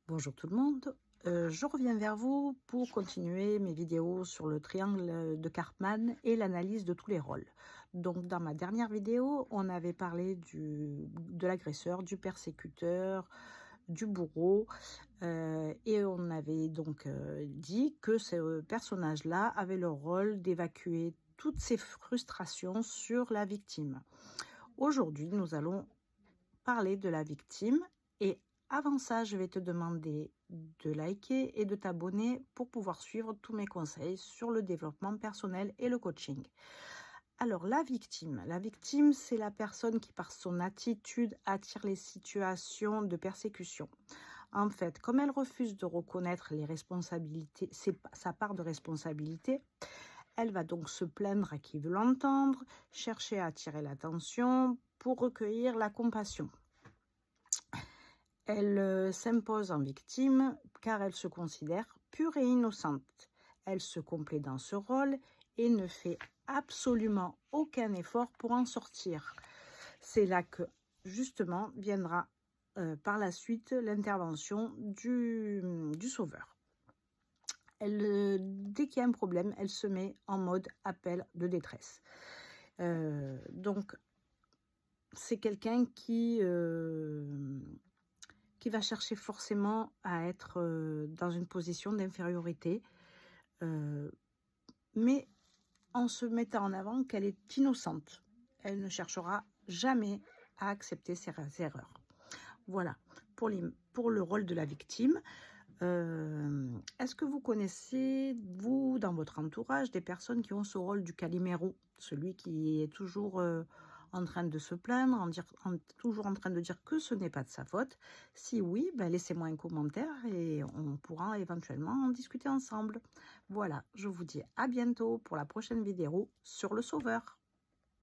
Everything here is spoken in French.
Bonjour tout le monde, je reviens vers vous pour continuer mes vidéos sur le triangle de Karpman et l'analyse de tous les rôles. Donc dans ma dernière vidéo, on avait parlé de l'agresseur, du persécuteur, du bourreau et on avait donc dit que ce personnage-là avait le rôle d'évacuer toutes ses frustrations sur la victime. Aujourd'hui, nous allons parler de la victime et avant ça, je vais te demander de liker et de t'abonner pour pouvoir suivre tous mes conseils sur le développement personnel et le coaching. Alors, la victime, c'est la personne qui, par son attitude, attire les situations de persécution. En fait, comme elle refuse de reconnaître les responsabilités, sa part de responsabilité, elle va donc se plaindre à qui veut l'entendre, chercher à attirer l'attention pour recueillir la compassion. Elle s'impose en victime car elle se considère pure et innocente. Elle se complaît dans ce rôle et ne fait absolument aucun effort pour en sortir. C'est là que, justement, viendra par la suite l'intervention du sauveur. Dès qu'il y a un problème, elle se met en mode appel de détresse. Donc, c'est quelqu'un qui va chercher forcément à être dans une position d'infériorité, mais en se mettant en avant qu'elle est innocente. Elle ne cherchera jamais à accepter ses erreurs. Voilà, pour le rôle de la victime. Est-ce que vous connaissez, vous, dans votre entourage, des personnes qui ont ce rôle du Calimero, celui qui est toujours en train de se plaindre, toujours en train de dire que ce n'est pas de sa faute? Si oui, ben laissez-moi un commentaire et on pourra éventuellement en discuter ensemble. Voilà, je vous dis à bientôt pour la prochaine vidéo sur le sauveur.